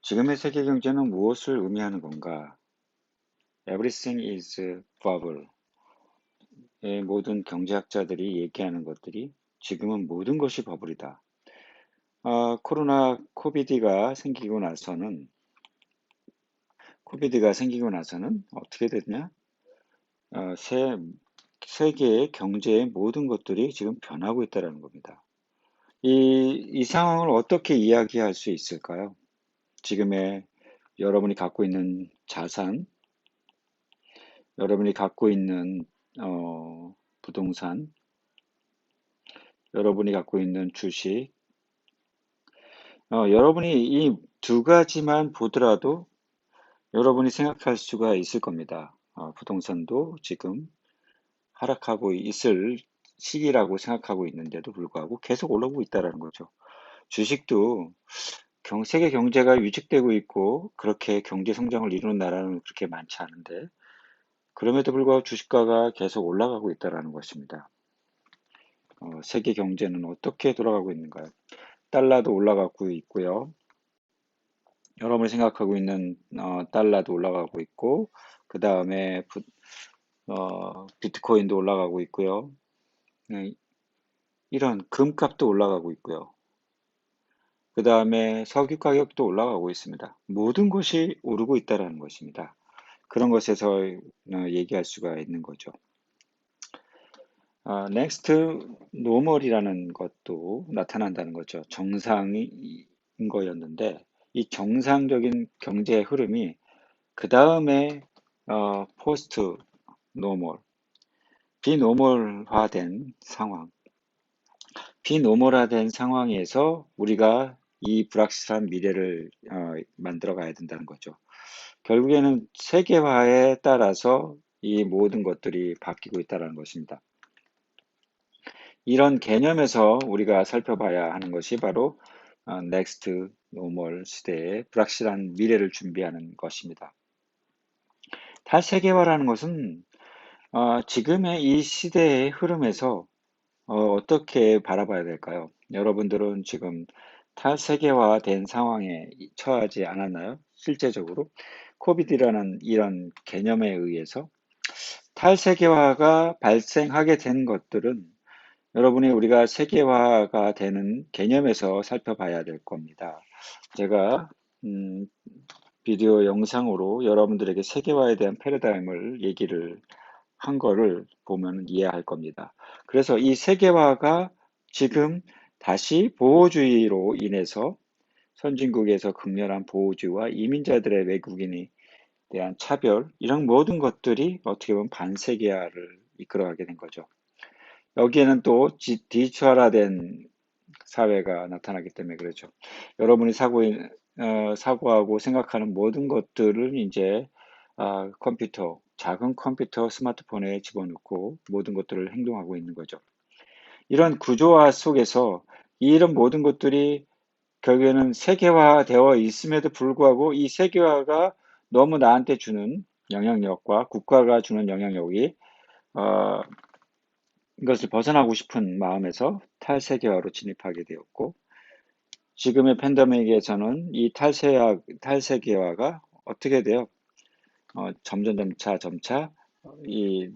지금의 세계 경제는 무엇을 의미하는 건가? Everything is bubble. 모든 경제학자들이 얘기하는 것들이 지금은 모든 것이 버블이다. 코비드가 생기고 나서는 어떻게 됐냐? 어, 세, 세계의 경제의 모든 것들이 지금 변하고 있다는 겁니다. 이 상황을 어떻게 이야기할 수 있을까요? 지금의 여러분이 갖고 있는 자산, 여러분이 갖고 있는 부동산, 여러분이 갖고 있는 주식, 여러분이 이 두 가지만 보더라도 여러분이 생각할 수가 있을 겁니다. 부동산도 지금 하락하고 있을 시기라고 생각하고 있는데도 불구하고 계속 올라오고 있다는 거죠. 주식도 세계 경제가 위축되고 있고 그렇게 경제 성장을 이루는 나라는 그렇게 많지 않은데 그럼에도 불구하고 주식가가 계속 올라가고 있다는 것입니다. 세계 경제는 어떻게 돌아가고 있는가요? 달러도 올라가고 있고요. 여러분이 생각하고 있는 달러도 올라가고 있고 그 다음에 비트코인도 올라가고 있고요. 네, 이런 금값도 올라가고 있고요. 그 다음에 석유 가격도 올라가고 있습니다. 모든 것이 오르고 있다는 것입니다. 그런 것에서 얘기할 수가 있는 거죠. next normal이라는 것도 나타난다는 거죠. 정상인 거였는데 이 정상적인 경제 흐름이 그 다음에 포스트 노멀, 비노멀화된 상황, 비노멀화된 상황에서 우리가 이 불확실한 미래를 만들어 가야 된다는 거죠. 결국에는 세계화에 따라서 이 모든 것들이 바뀌고 있다는 것입니다. 이런 개념에서 우리가 살펴봐야 하는 것이 바로 넥스트 노멀 시대의 불확실한 미래를 준비하는 것입니다. 탈세계화라는 것은 지금의 이 시대의 흐름에서 어떻게 바라봐야 될까요? 여러분들은 지금 탈세계화된 상황에 처하지 않았나요? 실제적으로 코비드라는 이런 개념에 의해서 탈세계화가 발생하게 된 것들은 여러분이 우리가 세계화가 되는 개념에서 살펴봐야 될 겁니다. 제가 음, 비디오 영상으로 여러분들에게 세계화에 대한 패러다임을 얘기를 한 거를 보면 이해할 겁니다. 그래서 이 세계화가 지금 다시 보호주의로 인해서 선진국에서 극렬한 보호주의와 이민자들의 외국인에 대한 차별, 이런 모든 것들이 어떻게 보면 반세계화를 이끌어가게 된 거죠. 여기에는 또 디지털화된 사회가 나타나기 때문에 그렇죠. 여러분이 사고하고 생각하는 모든 것들을 이제 컴퓨터, 작은 컴퓨터, 스마트폰에 집어넣고 모든 것들을 행동하고 있는 거죠. 이런 구조화 속에서 이런 모든 것들이 결국에는 세계화되어 있음에도 불구하고 이 세계화가 너무 나한테 주는 영향력과 국가가 주는 영향력이 어, 이것을 벗어나고 싶은 마음에서 탈세계화로 진입하게 되었고 지금의 팬데믹에서는 이 탈세계화가 어떻게 돼요? 점차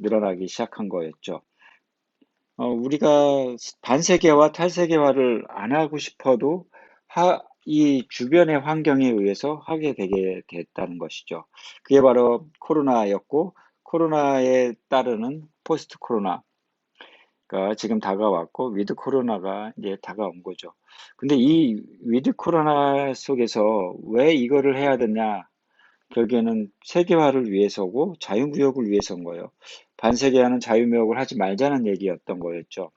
늘어나기 시작한 거였죠. 우리가 반세계화, 탈세계화를 안 하고 싶어도 이 주변의 환경에 의해서 하게 되게 됐다는 것이죠. 그게 바로 코로나였고, 코로나에 따르는 포스트 코로나, 가 지금 다가왔고 위드 코로나가 이제 다가온 거죠. 근데 이 위드 코로나 속에서 왜 이거를 해야 되냐? 결국에는 세계화를 위해서고 자유무역을 위해서인 거예요. 반세계화는 자유무역을 하지 말자는 얘기였던 거였죠.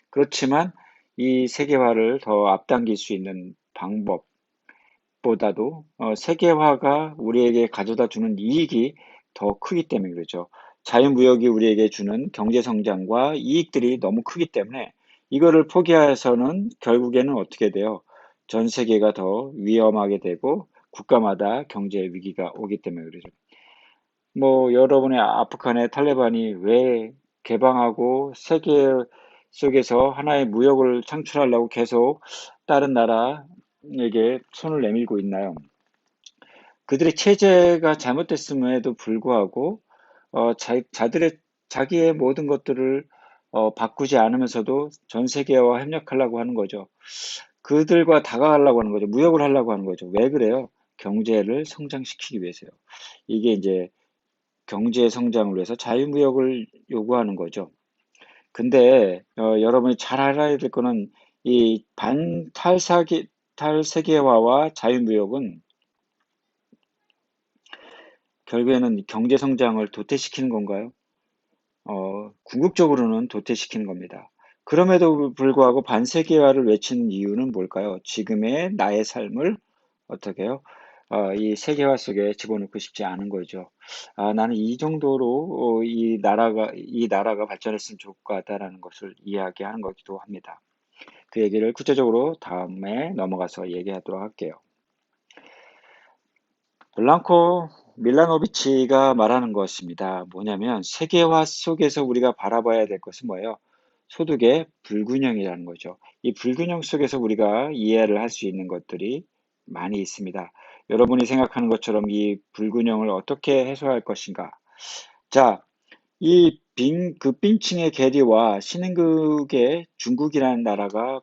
그렇지만 이 세계화를 더 앞당길 수 있는 방법보다도 세계화가 우리에게 가져다 주는 이익이 더 크기 때문에 그러죠. 자유무역이 우리에게 주는 경제성장과 이익들이 너무 크기 때문에 이거를 포기해서는 결국에는 어떻게 돼요? 전 세계가 더 위험하게 되고 국가마다 경제 위기가 오기 때문에 그러죠. 뭐 여러분의 아프간의 탈레반이 왜 개방하고 세계 속에서 하나의 무역을 창출하려고 계속 다른 나라에게 손을 내밀고 있나요? 그들의 체제가 잘못됐음에도 불구하고 자기의 모든 것들을 바꾸지 않으면서도 전 세계와 협력하려고 하는 거죠. 그들과 다가가려고 하는 거죠. 무역을 하려고 하는 거죠. 왜 그래요? 경제를 성장시키기 위해서요. 이게 이제 경제 성장을 위해서 자유무역을 요구하는 거죠. 근데 여러분이 잘 알아야 될 거는 이 탈세계화와 자유무역은 결국에는 경제 성장을 도태시키는 건가요? 궁극적으로는 도태시키는 겁니다. 그럼에도 불구하고 반세계화를 외치는 이유는 뭘까요? 지금의 나의 삶을 어떻게 해요? 이 세계화 속에 집어넣고 싶지 않은 거죠. 나는 이 정도로 이 나라가 발전했으면 좋을 것 같다라는 것을 이야기하는 거기도 합니다. 그 얘기를 구체적으로 다음에 넘어가서 얘기하도록 할게요. 블랑코 밀라노비치가 말하는 것입니다. 뭐냐면 세계화 속에서 우리가 바라봐야 될 것은 뭐예요? 소득의 불균형이라는 거죠. 이 불균형 속에서 우리가 이해를 할 수 있는 것들이 많이 있습니다. 여러분이 생각하는 것처럼 이 불균형을 어떻게 해소할 것인가? 자, 그 빙칭의 계리와 신흥국의 중국이라는 나라가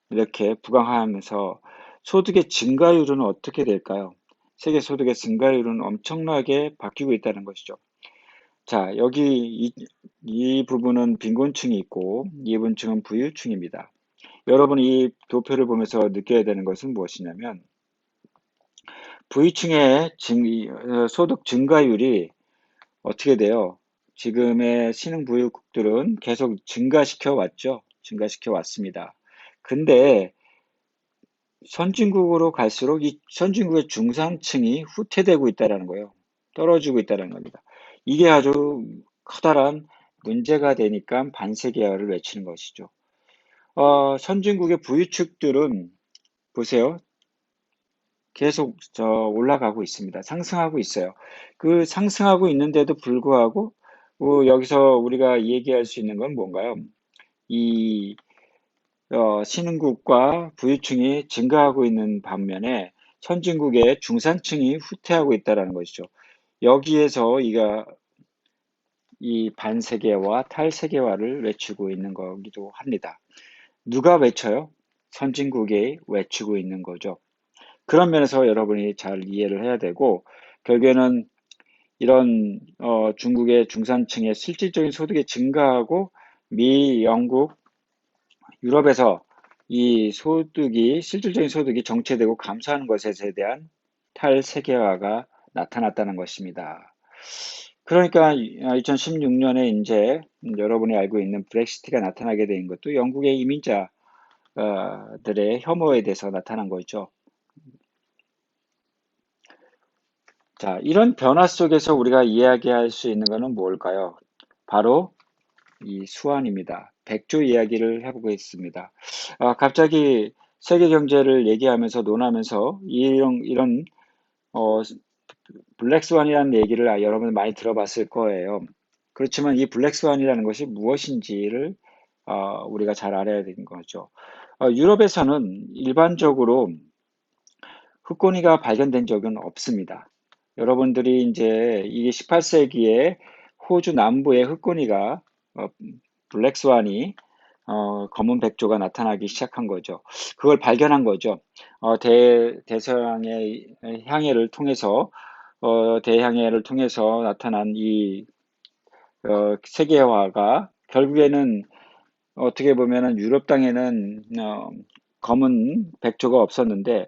이렇게 부강하면서 소득의 증가율은 어떻게 될까요? 세계 소득의 증가율은 엄청나게 바뀌고 있다는 것이죠. 자, 여기 이 부분은 빈곤층이 있고 이 부분층은 부유층입니다. 여러분이 이 도표를 보면서 느껴야 되는 것은 무엇이냐면 부유층의 소득 증가율이 어떻게 돼요? 지금의 신흥부유국들은 계속 증가시켜 왔죠. 증가시켜 왔습니다. 근데 선진국으로 갈수록 이 선진국의 중산층이 후퇴되고 있다는 거예요. 떨어지고 있다는 겁니다. 이게 아주 커다란 문제가 되니까 반세계화를 외치는 것이죠. 선진국의 부유층들은 보세요. 계속 올라가고 있습니다. 상승하고 있어요. 그 상승하고 있는데도 불구하고 여기서 우리가 얘기할 수 있는 건 뭔가요? 이 신흥국과 부유층이 증가하고 있는 반면에 선진국의 중산층이 후퇴하고 있다는 것이죠. 여기에서 이 반세계화, 탈세계화를 외치고 있는 거기도 합니다. 누가 외쳐요? 선진국이 외치고 있는 거죠. 그런 면에서 여러분이 잘 이해를 해야 되고 결국에는 이런 중국의 중산층의 실질적인 소득이 증가하고 미, 영국, 유럽에서 이 실질적인 소득이 정체되고 감소하는 것에 대한 탈세계화가 나타났다는 것입니다. 그러니까 2016년에 이제 여러분이 알고 있는 브렉시트가 나타나게 된 것도 영국의 이민자들의 혐오에 대해서 나타난 거죠. 자, 이런 변화 속에서 우리가 이야기할 수 있는 것은 뭘까요? 바로 이 수완입니다. 백조 이야기를 해보겠습니다. 갑자기 세계 경제를 얘기하면서 논하면서 이런 블랙스완이라는 얘기를 여러분 많이 들어봤을 거예요. 그렇지만 이 블랙스완이라는 것이 무엇인지를 우리가 잘 알아야 되는 거죠. 유럽에서는 일반적으로 흑고니가 발견된 적은 없습니다. 여러분들이 이제 이게 18세기에 호주 남부의 흑고니가 블랙스완이 검은 백조가 나타나기 시작한 거죠. 그걸 발견한 거죠. 대서양의 향해를 통해서 대향해를 통해서 나타난 이 세계화가 결국에는 어떻게 보면은 유럽 땅에는 검은 백조가 없었는데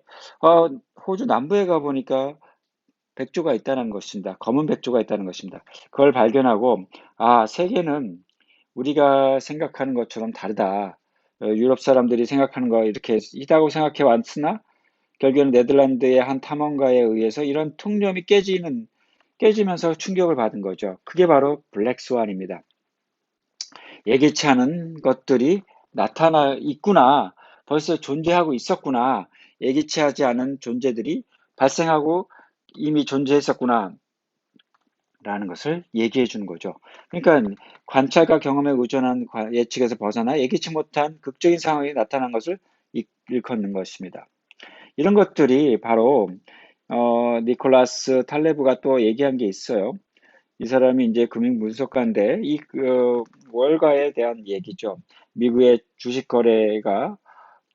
호주 남부에 가 보니까 백조가 있다는 것입니다. 검은 백조가 있다는 것입니다. 그걸 발견하고 세계는 우리가 생각하는 것처럼 다르다. 유럽 사람들이 생각하는 거 이렇게 있다고 생각해 왔으나 결국에는 네덜란드의 한 탐험가에 의해서 이런 통념이 깨지면서 충격을 받은 거죠. 그게 바로 블랙스완입니다. 예기치 않은 것들이 나타나 있구나. 벌써 존재하고 있었구나. 예기치 하지 않은 존재들이 발생하고 이미 존재했었구나. 라는 것을 얘기해 주는 거죠. 그러니까 관찰과 경험에 의존한 예측에서 벗어나 예기치 못한 극적인 상황이 나타난 것을 일컫는 것입니다. 이런 것들이 바로 니콜라스 탈레브가 또 얘기한 게 있어요. 이 사람이 이제 금융 분석가인데 월가에 대한 얘기죠. 미국의 주식 거래가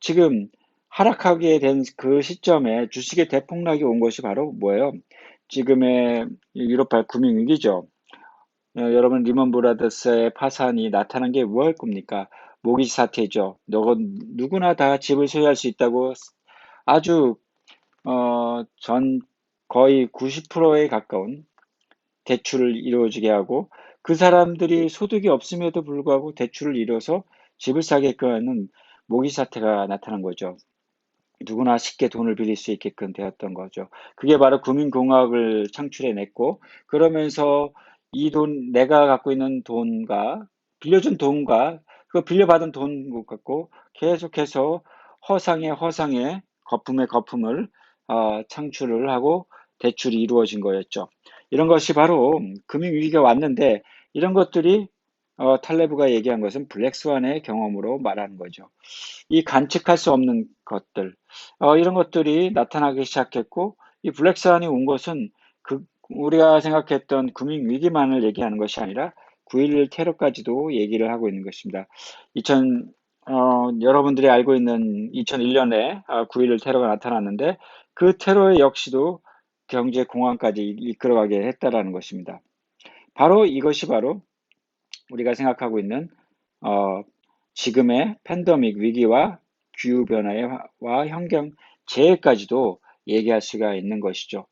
지금 하락하게 된 그 시점에 주식의 대폭락이 온 것이 바로 뭐예요? 지금의 유럽발 금융위기죠. 여러분 리먼 브라더스의 파산이 나타난 게 무엇일 겁니까? 모기지 사태죠. 누구나 다 집을 소유할 수 있다고 아주 전 거의 90%에 가까운 대출을 이루어지게 하고 그 사람들이 소득이 없음에도 불구하고 대출을 이뤄서 집을 사게끔 하는 모기지 사태가 나타난 거죠. 누구나 쉽게 돈을 빌릴 수 있게끔 되었던 거죠. 그게 바로 금융공학을 창출해냈고, 그러면서 내가 갖고 있는 돈과, 빌려준 돈과, 그 빌려받은 돈 갖고 계속해서 허상의 거품의 거품을 창출을 하고 대출이 이루어진 거였죠. 이런 것이 바로 금융위기가 왔는데, 이런 것들이 탈레브가 얘기한 것은 블랙스완의 경험으로 말하는 거죠. 이 관측할 수 없는 것들, 이런 것들이 나타나기 시작했고, 이 블랙스완이 온 것은 우리가 생각했던 금융위기만을 얘기하는 것이 아니라 9.11 테러까지도 얘기를 하고 있는 것입니다. 여러분들이 알고 있는 2001년에 9.11 테러가 나타났는데, 그 테러 역시도 경제 공황까지 이끌어가게 했다라는 것입니다. 이것이 바로 우리가 생각하고 있는 어, 지금의 팬데믹 위기와 기후변화와 환경 재해까지도 얘기할 수가 있는 것이죠.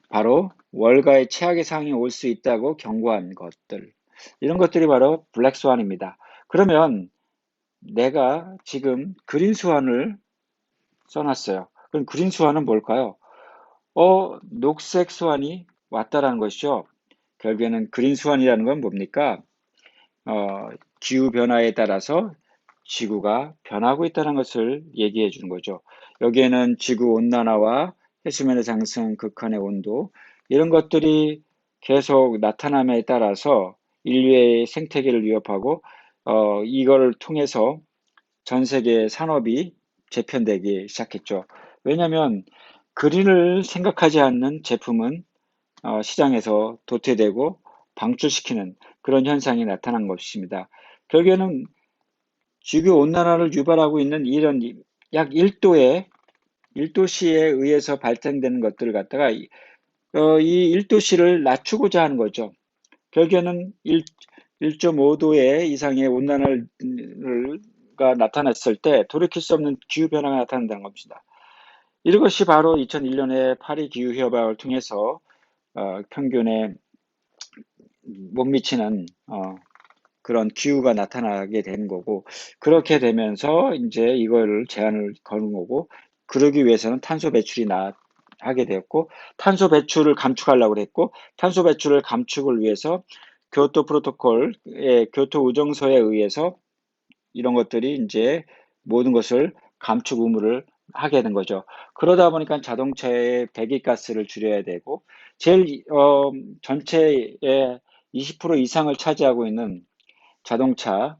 바로 월가의 최악의 상황이 올 수 있다고 경고한 것들. 이런 것들이 바로 블랙스완입니다. 그러면 내가 지금 그린스완을 써놨어요. 그럼 그린스완은 뭘까요? 녹색 스완이 왔다라는 것이죠. 결국에는 그린스완이라는 건 뭡니까? 어, 기후변화에 따라서 지구가 변하고 있다는 것을 얘기해 주는 거죠. 여기에는 지구 온난화와 해수면의 상승, 극한의 온도, 이런 것들이 계속 나타남에 따라서 인류의 생태계를 위협하고, 이걸 통해서 전 세계 산업이 재편되기 시작했죠. 왜냐하면 그린을 생각하지 않는 제품은 시장에서 도태되고 방출시키는 그런 현상이 나타난 것입니다. 결국에는 지구 온난화를 유발하고 있는 이런 약 1도시에 의해서 발생되는 것들을 갖다가 이 1도씨를 낮추고자 하는 거죠. 결국에는 1.5도의 이상의 온난화가 나타났을 때 돌이킬 수 없는 기후변화가 나타난다는 겁니다. 이것이 바로 2001년에 파리 기후협약을 통해서 평균에 못 미치는 그런 기후가 나타나게 되는 거고, 그렇게 되면서 이제 이거를 제한을 거는 거고, 그러기 위해서는 탄소 배출이 하게 되었고, 탄소 배출을 감축하려고 했고, 탄소 배출을 감축을 위해서 교토 프로토콜의 교토 의정서에 의해서 이런 것들이 이제 모든 것을 감축 의무를 하게 된 거죠. 그러다 보니까 자동차의 배기가스를 줄여야 되고, 전체의 20% 이상을 차지하고 있는 자동차의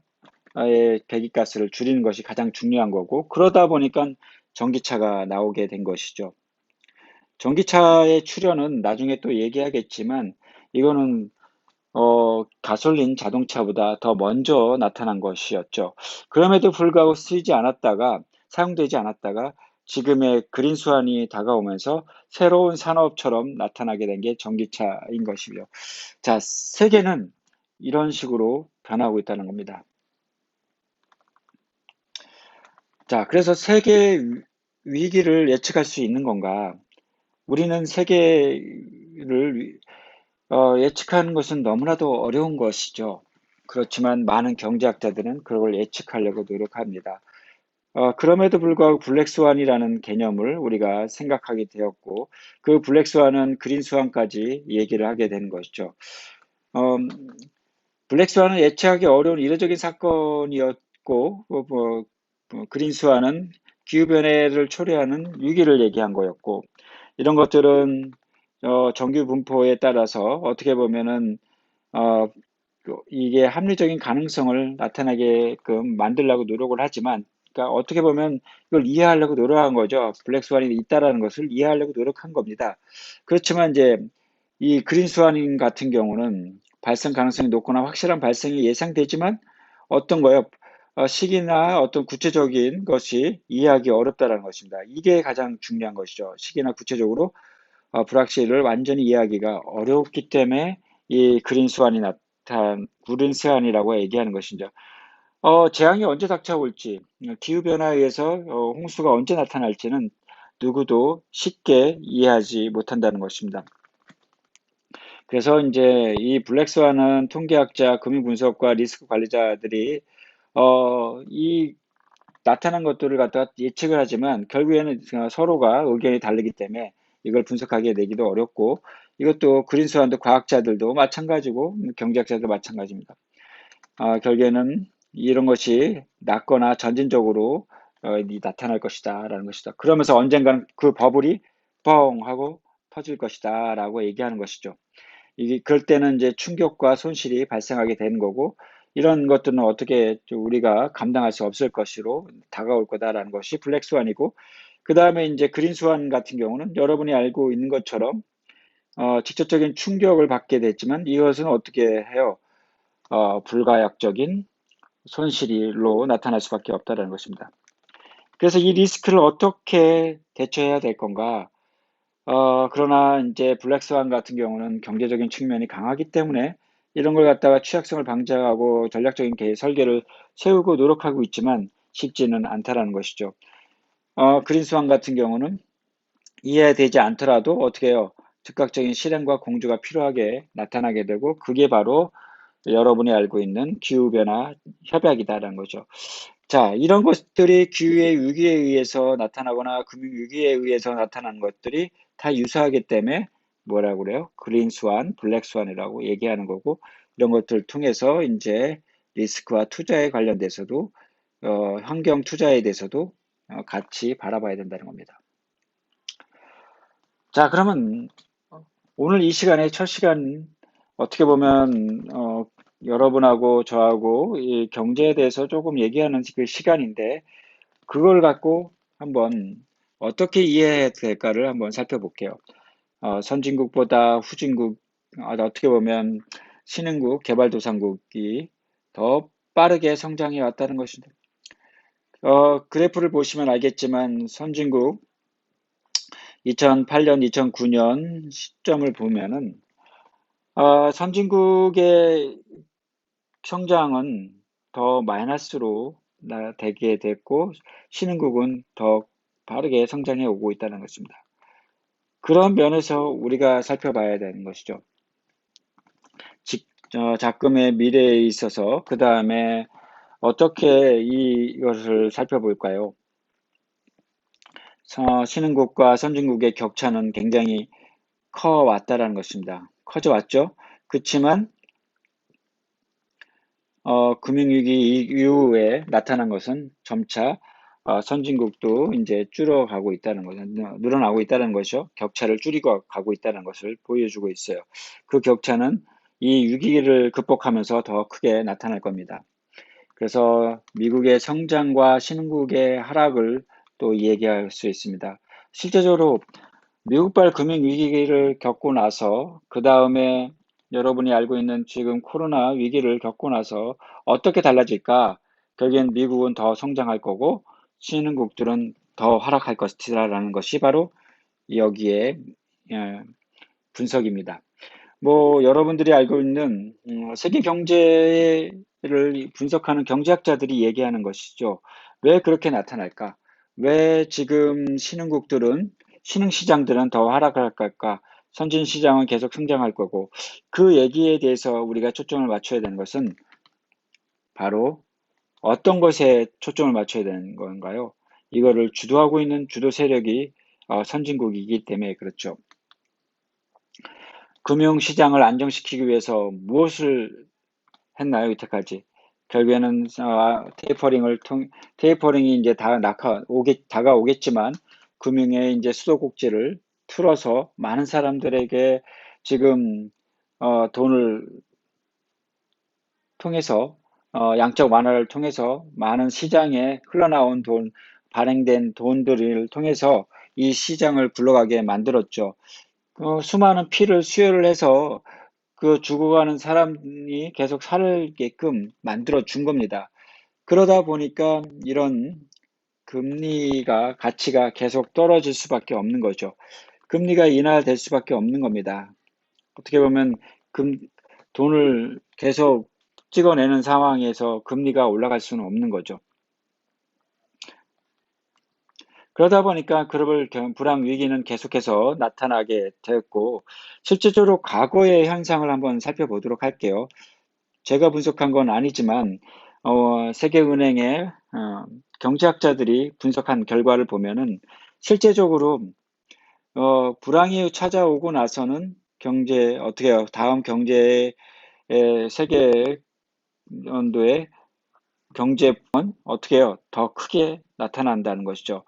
배기가스를 줄이는 것이 가장 중요한 거고, 그러다 보니까 전기차가 나오게 된 것이죠. 전기차의 출현은 나중에 또 얘기하겠지만, 이거는 가솔린 자동차보다 더 먼저 나타난 것이었죠. 그럼에도 불구하고 사용되지 않았다가 지금의 그린 수완이 다가오면서 새로운 산업처럼 나타나게 된 게 전기차인 것이죠. 자, 세계는 이런 식으로 변하고 있다는 겁니다. 자, 그래서 세계 위기를 예측할 수 있는 건가? 우리는 세계를 예측하는 것은 너무나도 어려운 것이죠. 그렇지만 많은 경제학자들은 그걸 예측하려고 노력합니다. 그럼에도 불구하고 블랙스완이라는 개념을 우리가 생각하게 되었고, 그 블랙스완은 그린스완까지 얘기를 하게 되는 것이죠. 음, 블랙스완은 예측하기 어려운 이례적인 사건이었고, 그린스완은 기후변화를 초래하는 위기를 얘기한 거였고, 이런 것들은 정규 분포에 따라서 어떻게 보면은 어, 이게 합리적인 가능성을 나타나게끔 만들려고 노력을 하지만 그러니까 어떻게 보면 이걸 이해하려고 노력한 거죠. 블랙스완이 있다라는 것을 이해하려고 노력한 겁니다. 그렇지만 이제 이 그린스완 같은 경우는 발생 가능성이 높거나 확실한 발생이 예상되지만 어떤 거요? 시기나 어떤 구체적인 것이 이해하기 어렵다는 것입니다. 이게 가장 중요한 것이죠. 시기나 구체적으로 불확실을 완전히 이해하기가 어렵기 때문에 이 그린스완이라고 얘기하는 것이죠. 재앙이 언제 닥쳐올지, 기후변화에 의해서 홍수가 언제 나타날지는 누구도 쉽게 이해하지 못한다는 것입니다. 그래서 이제 이 블랙스완은 통계학자, 금융분석과 리스크 관리자들이 이 나타난 것들을 갖다가 예측을 하지만 결국에는 서로가 의견이 다르기 때문에 이걸 분석하게 되기도 어렵고, 이것도 그린스완도 과학자들도 마찬가지고 경제학자도 마찬가지입니다. 결국에는 이런 것이 낮거나 점진적으로 나타날 것이다 라는 것이다. 그러면서 언젠가는 그 버블이 뻥 하고 터질 것이다 라고 얘기하는 것이죠. 이게 그럴 때는 이제 충격과 손실이 발생하게 되는 거고, 이런 것들은 어떻게 우리가 감당할 수 없을 것으로 다가올 거다라는 것이 블랙스완이고, 그 다음에 이제 그린스완 같은 경우는 여러분이 알고 있는 것처럼 직접적인 충격을 받게 됐지만 이것은 어떻게 해요? 불가역적인 손실로 나타날 수밖에 없다는 것입니다. 그래서 이 리스크를 어떻게 대처해야 될 건가? 그러나 이제 블랙스완 같은 경우는 경제적인 측면이 강하기 때문에 이런 걸 갖다가 취약성을 방지하고 전략적인 설계를 세우고 노력하고 있지만 쉽지는 않다라는 것이죠. 그린스완 같은 경우는 이해되지 않더라도 어떻게 해요? 즉각적인 실행과 공조가 필요하게 나타나게 되고, 그게 바로 여러분이 알고 있는 기후변화 협약이다라는 거죠. 자, 이런 것들이 기후의 위기에 의해서 나타나거나 금융위기에 의해서 나타나는 것들이 다 유사하기 때문에 뭐라고 그래요? 그린스완, 블랙스완이라고 얘기하는 거고, 이런 것들을 통해서 이제 리스크와 투자에 관련돼서도, 환경 투자에 대해서도 같이 바라봐야 된다는 겁니다. 자, 그러면 오늘 이 시간에 첫 시간 어떻게 보면 여러분하고 저하고 이 경제에 대해서 조금 얘기하는 그 시간인데, 그걸 갖고 한번 어떻게 이해해야 될까를 한번 살펴볼게요. 선진국보다 후진국, 어떻게 보면 신흥국, 개발도상국이 더 빠르게 성장해 왔다는 것인데, 그래프를 보시면 알겠지만 선진국 2008년, 2009년 시점을 보면은 선진국의 성장은 더 마이너스로 되게 됐고, 신흥국은 더 빠르게 성장해 오고 있다는 것입니다. 그런 면에서 우리가 살펴봐야 되는 것이죠. 작금의 미래에 있어서 그 다음에 어떻게 이것을 살펴볼까요? 신흥국과 선진국의 격차는 굉장히 커왔다라는 것입니다. 커져왔죠. 그렇지만 금융위기 이후에 나타난 것은 점차 선진국도 이제 줄어가고 있다는 거죠. 늘어나고 있다는 것이죠. 격차를 줄이고 가고 있다는 것을 보여주고 있어요. 그 격차는 이 위기를 극복하면서 더 크게 나타날 겁니다. 그래서 미국의 성장과 신흥국의 하락을 또 얘기할 수 있습니다. 실제적으로 미국발 금융위기를 겪고 나서 그 다음에 여러분이 알고 있는 지금 코로나 위기를 겪고 나서 어떻게 달라질까? 결국엔 미국은 더 성장할 거고 신흥국들은 더 하락할 것이라는 것이 바로 여기에 분석입니다. 뭐 여러분들이 알고 있는 세계 경제를 분석하는 경제학자들이 얘기하는 것이죠. 왜 그렇게 나타날까? 왜 지금 신흥시장들은 더 하락할 걸까? 선진시장은 계속 성장할 거고, 그 얘기에 대해서 우리가 초점을 맞춰야 되는 것은 바로 어떤 것에 초점을 맞춰야 되는 건가요? 이거를 주도하고 있는 주도 세력이 선진국이기 때문에 그렇죠. 금융시장을 안정시키기 위해서 무엇을 했나요, 이때까지? 결국에는 테이퍼링이 이제 다가오겠지만 금융의 이제 수도꼭지를 틀어서 많은 사람들에게 지금 돈을 통해서 양적 완화를 통해서 많은 시장에 흘러나온 돈, 발행된 돈들을 통해서 이 시장을 굴러가게 만들었죠. 수많은 피를 수혈을 해서 그 죽어가는 사람이 계속 살게끔 만들어 준 겁니다. 그러다 보니까 이런 금리가 가치가 계속 떨어질 수밖에 없는 거죠. 금리가 인하될 수밖에 없는 겁니다. 어떻게 보면 금, 돈을 계속 찍어내는 상황에서 금리가 올라갈 수는 없는 거죠. 그러다 보니까 글로벌 불황 위기는 계속해서 나타나게 되었고, 실질적으로 과거의 현상을 한번 살펴보도록 할게요. 제가 분석한 건 아니지만, 세계은행의 경제학자들이 분석한 결과를 보면은 실제적으로 불황이 찾아오고 나서는 어떻게 해요? 다음 세계 연도에 경제는 어떻게 해요? 더 크게 나타난다는 것이죠.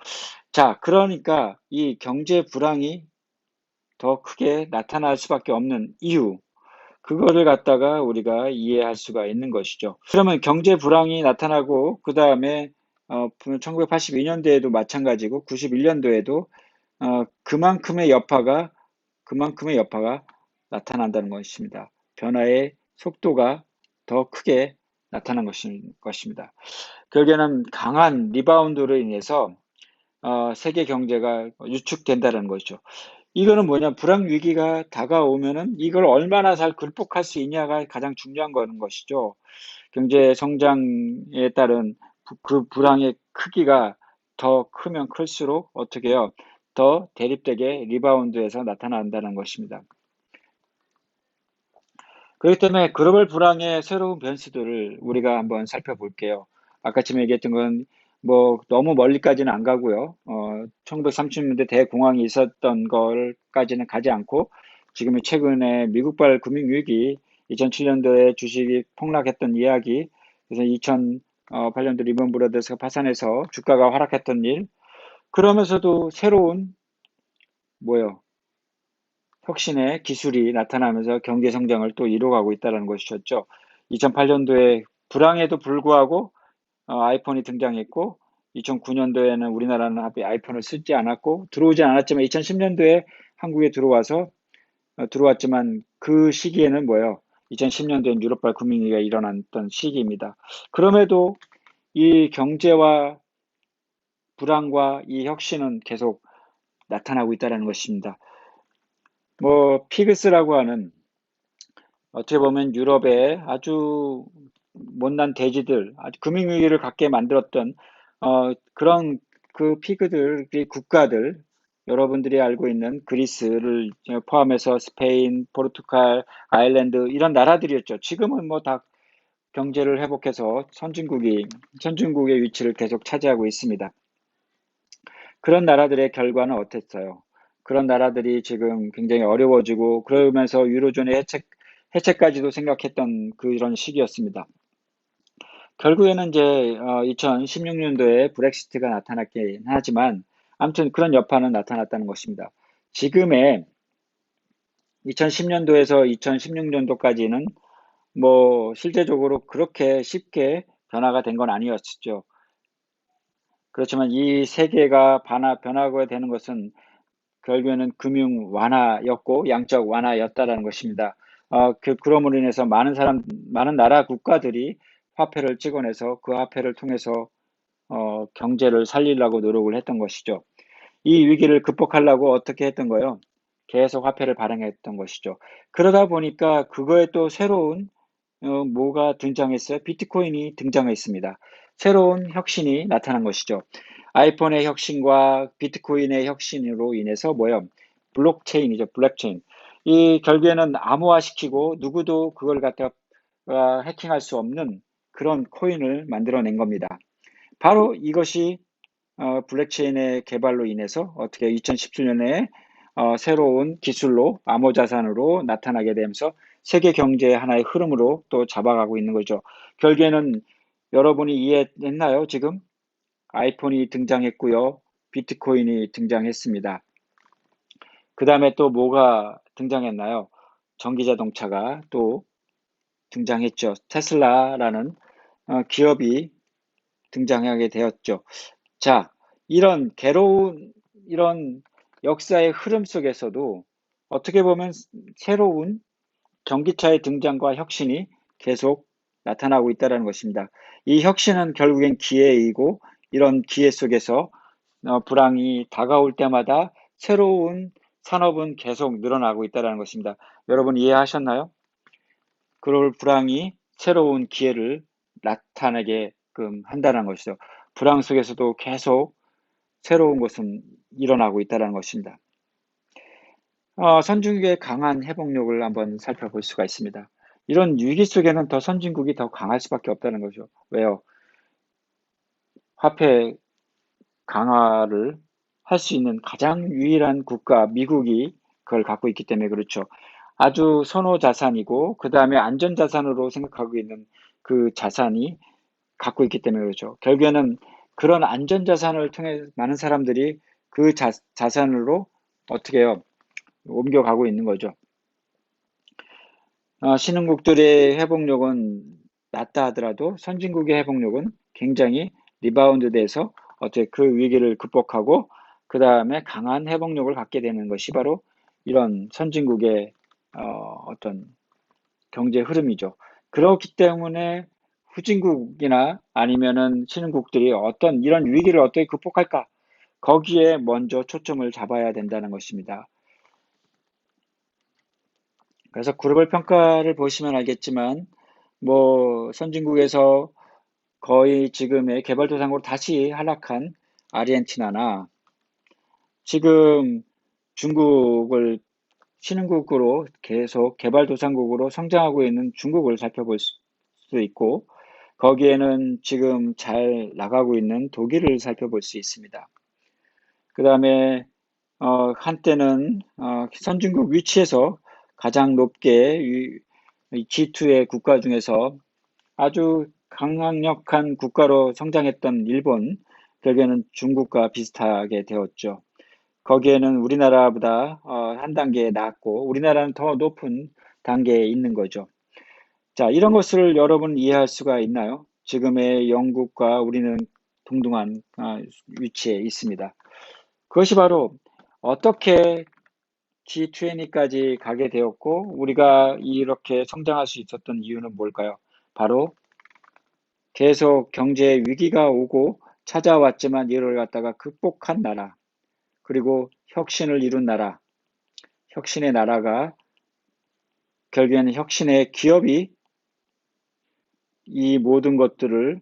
자, 그러니까 이 경제 불황이 더 크게 나타날 수밖에 없는 이유, 그거를 갖다가 우리가 이해할 수가 있는 것이죠. 그러면 경제 불황이 나타나고, 그 다음에 1982년도에도 마찬가지고, 91년도에도 그만큼의 여파가 나타난다는 것입니다. 변화의 속도가 더 크게 나타난 것입니다. 결국에는 강한 리바운드로 인해서 세계 경제가 유축된다는 것이죠. 이거는 뭐냐, 불황 위기가 다가오면은 이걸 얼마나 잘 극복할 수 있냐가 가장 중요한 거는 것이죠. 경제 성장에 따른 그 불황의 크기가 더 크면 클수록 어떻게 해요? 더 대립되게 리바운드에서 나타난다는 것입니다. 그렇기 때문에 글로벌 불황의 새로운 변수들을 우리가 한번 살펴볼게요. 아까 전에 얘기했던 건 뭐 너무 멀리까지는 안 가고요. 1930년대 대공황이 있었던 걸까지는 가지 않고, 지금은 최근에 미국발 금융위기, 2007년도에 주식이 폭락했던 이야기, 그래서 2008년도 리먼 브라더스가 파산해서 주가가 하락했던 일, 그러면서도 새로운 뭐요? 혁신의 기술이 나타나면서 경제 성장을 또 이뤄가고 있다는 것이었죠. 2008년도에 불황에도 불구하고 아이폰이 등장했고, 2009년도에는 우리나라는 아이폰을 쓰지 않았고, 들어오지 않았지만 2010년도에 한국에 들어왔지만 그 시기에는 뭐예요? 2010년도엔 유럽발 금융위기가 일어났던 시기입니다. 그럼에도 이 경제와 불황과 이 혁신은 계속 나타나고 있다는 것입니다. 피그스라고 하는, 어떻게 보면 유럽의 아주 못난 돼지들, 아주 금융위기를 갖게 만들었던 그런 그 피그들의 국가들, 여러분들이 알고 있는 그리스를 포함해서 스페인, 포르투갈, 아일랜드 이런 나라들이었죠. 지금은 뭐 다 경제를 회복해서 선진국의 위치를 계속 차지하고 있습니다. 그런 나라들의 결과는 어땠어요? 그런 나라들이 지금 굉장히 어려워지고, 그러면서 유로존의 해체까지도 생각했던 그런 시기였습니다. 결국에는 이제 2016년도에 브렉시트가 나타났긴 하지만, 아무튼 그런 여파는 나타났다는 것입니다. 지금의 2010년도에서 2016년도까지는 뭐 실제적으로 그렇게 쉽게 변화가 된 건 아니었죠. 그렇지만 이 세계가 변화가 되는 것은 결국에는 금융 완화였고 양적 완화였다라는 것입니다. 그럼으로 인해서 많은 나라 국가들이 화폐를 찍어내서 그 화폐를 통해서 경제를 살리려고 노력을 했던 것이죠. 이 위기를 극복하려고 어떻게 했던 거예요? 계속 화폐를 발행했던 것이죠. 그러다 보니까 그거에 또 새로운 뭐가 등장했어요? 비트코인이 등장했습니다. 새로운 혁신이 나타난 것이죠. 아이폰의 혁신과 비트코인의 혁신으로 인해서 뭐예요? 블록체인이죠. 블록체인. 이 결국에는 암호화시키고 누구도 그걸 갖다 해킹할 수 없는 그런 코인을 만들어낸 겁니다. 바로 이것이 블록체인의 개발로 인해서 어떻게 2017년에 새로운 기술로 암호자산으로 나타나게 되면서 세계 경제의 하나의 흐름으로 또 잡아가고 있는 거죠. 결국에는 여러분이 이해했나요? 지금 아이폰이 등장했고요. 비트코인이 등장했습니다. 그 다음에 또 뭐가 등장했나요? 전기자동차가 또 등장했죠. 테슬라라는 기업이 등장하게 되었죠. 자, 이런 괴로운 이런 역사의 흐름 속에서도 어떻게 보면 새로운 전기차의 등장과 혁신이 계속 나타나고 있다는 것입니다. 이 혁신은 결국엔 기회이고 이런 기회 속에서 불황이 다가올 때마다 새로운 산업은 계속 늘어나고 있다는 것입니다. 여러분 이해하셨나요? 그럴 불황이 새로운 기회를 나타내게끔 한다는 것이죠. 불황 속에서도 계속 새로운 것은 일어나고 있다는 것입니다. 선진국의 강한 회복력을 한번 살펴볼 수가 있습니다. 이런 위기 속에는 더 선진국이 더 강할 수밖에 없다는 거죠. 왜요? 화폐 강화를 할 수 있는 가장 유일한 국가, 미국이 그걸 갖고 있기 때문에 그렇죠. 아주 선호 자산이고, 그 다음에 안전 자산으로 생각하고 있는 그 자산이 갖고 있기 때문에 그렇죠. 결국에는 그런 안전 자산을 통해 많은 사람들이 그 자산으로 어떻게 해요? 옮겨가고 있는 거죠. 신흥국들의 회복력은 낮다 하더라도 선진국의 회복력은 굉장히 리바운드 돼서 어떻게 그 위기를 극복하고 그 다음에 강한 회복력을 갖게 되는 것이 바로 이런 선진국의 어떤 경제 흐름이죠. 그렇기 때문에 후진국이나 아니면은 신흥국들이 어떤 이런 위기를 어떻게 극복할까? 거기에 먼저 초점을 잡아야 된다는 것입니다. 그래서 글로벌 평가를 보시면 알겠지만, 뭐, 선진국에서 거의 지금의 개발도상국으로 다시 하락한 아르헨티나나, 지금 중국을 신흥국으로 계속 개발도상국으로 성장하고 있는 중국을 살펴볼 수 있고, 거기에는 지금 잘 나가고 있는 독일을 살펴볼 수 있습니다. 그 다음에 한때는 선진국 위치에서 가장 높게 G2의 국가 중에서 아주 강력한 국가로 성장했던 일본, 결국에는 중국과 비슷하게 되었죠. 거기에는 우리나라보다 한 단계 낮고 우리나라는 더 높은 단계에 있는 거죠. 자, 이런 것을 여러분 이해할 수가 있나요? 지금의 영국과 우리는 동등한 위치에 있습니다. 그것이 바로 어떻게 G20까지 가게 되었고 우리가 이렇게 성장할 수 있었던 이유는 뭘까요? 바로 계속 경제 위기가 오고 찾아왔지만 이를 갖다가 극복한 나라, 그리고 혁신을 이룬 나라, 혁신의 나라가 결국에는 혁신의 기업이 이 모든 것들을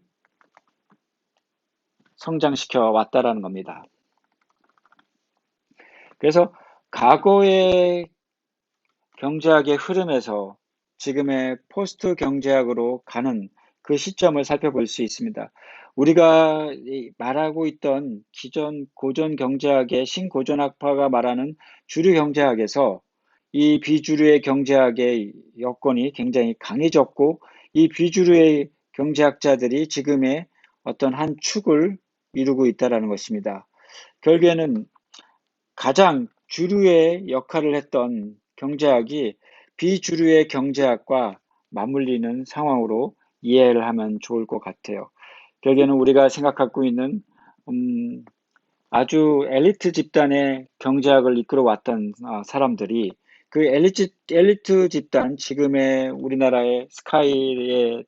성장시켜 왔다라는 겁니다. 그래서 과거의 경제학의 흐름에서 지금의 포스트 경제학으로 가는 그 시점을 살펴볼 수 있습니다. 우리가 말하고 있던 기존 고전 경제학의 신고전학파가 말하는 주류 경제학에서 이 비주류의 경제학의 여건이 굉장히 강해졌고 이 비주류의 경제학자들이 지금의 어떤 한 축을 이루고 있다는 것입니다. 결국에는 가장 주류의 역할을 했던 경제학이 비주류의 경제학과 맞물리는 상황으로 이해를 하면 좋을 것 같아요. 결국에는 우리가 생각하고 있는 아주 엘리트 집단의 경제학을 이끌어 왔던 사람들이 그 엘리트 집단, 지금의 우리나라의 스카이에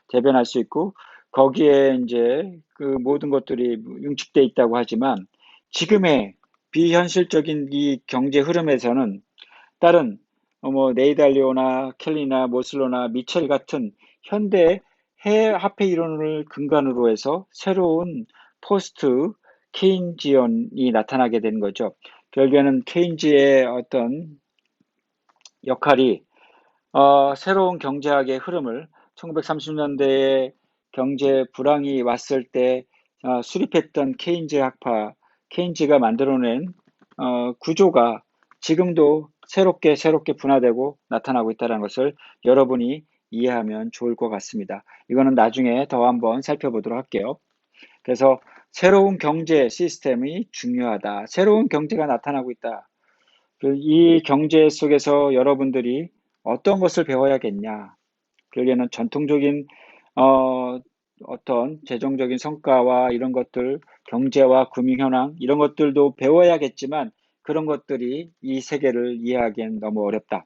대변할 수 있고 거기에 이제 그 모든 것들이 융축돼 있다고 하지만 지금의 비현실적인 이 경제 흐름에서는 다른 뭐 네이달리오나 켈리나 모슬로나 미첼 같은 현대 화폐 이론을 근간으로 해서 새로운 포스트 케인지언이 나타나게 된 거죠. 결국에는 케인즈의 어떤 역할이 새로운 경제학의 흐름을 1930년대에 경제 불황이 왔을 때 수립했던 케인즈 학파, 케인즈가 만들어낸 구조가 지금도 새롭게 분화되고 나타나고 있다는 것을 여러분이 이해하면 좋을 것 같습니다. 이거는 나중에 더 한번 살펴보도록 할게요. 그래서 새로운 경제 시스템이 중요하다. 새로운 경제가 나타나고 있다. 이 경제 속에서 여러분들이 어떤 것을 배워야겠냐? 결국에는 전통적인 어떤 재정적인 성과와 이런 것들, 경제와 금융 현황 이런 것들도 배워야겠지만 그런 것들이 이 세계를 이해하기엔 너무 어렵다.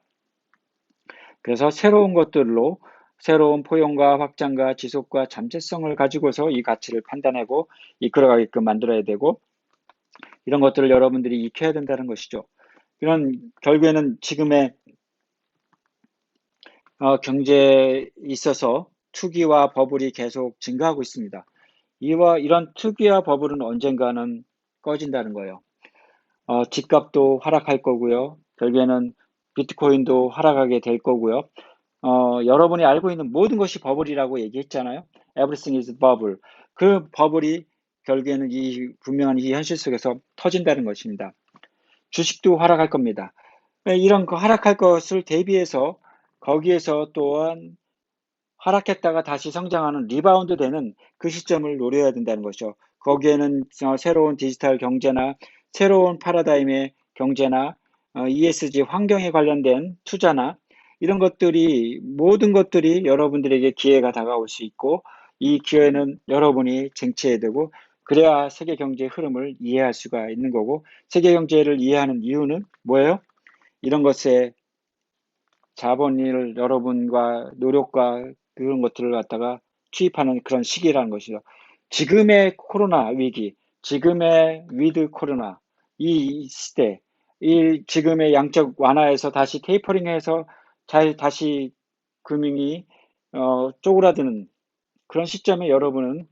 그래서 새로운 것들로 새로운 포용과 확장과 지속과 잠재성을 가지고서 이 가치를 판단하고 이끌어가게끔 만들어야 되고 이런 것들을 여러분들이 익혀야 된다는 것이죠. 이런 결국에는 지금의 경제에 있어서 투기와 버블이 계속 증가하고 있습니다. 이런 투기와 버블은 언젠가는 꺼진다는 거예요. 집값도 하락할 거고요. 결국에는 비트코인도 하락하게 될 거고요. 여러분이 알고 있는 모든 것이 버블이라고 얘기했잖아요. Everything is bubble. 그 버블이 결국에는 이 분명한 이 현실 속에서 터진다는 것입니다. 주식도 하락할 겁니다. 이런 거 하락할 것을 대비해서 거기에서 또한 하락했다가 다시 성장하는 리바운드 되는 그 시점을 노려야 된다는 것이죠. 거기에는 새로운 디지털 경제나 새로운 파라다임의 경제나 ESG 환경에 관련된 투자나 이런 것들이 모든 것들이 여러분들에게 기회가 다가올 수 있고 이 기회는 여러분이 쟁취해야 되고 그래야 세계 경제의 흐름을 이해할 수가 있는 거고 세계 경제를 이해하는 이유는 뭐예요? 이런 것에 자본을 여러분과 노력과 그런 것들을 갖다가 투입하는 그런 시기라는 것이죠. 지금의 코로나 위기, 지금의 위드 코로나, 이 시대, 이 지금의 양적 완화에서 다시 테이퍼링해서 다시 금융이 쪼그라드는 그런 시점에 여러분은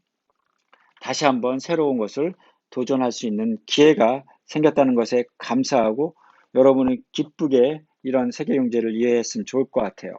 다시 한번 새로운 것을 도전할 수 있는 기회가 생겼다는 것에 감사하고 여러분은 기쁘게 이런 세계 경제를 이해했으면 좋을 것 같아요.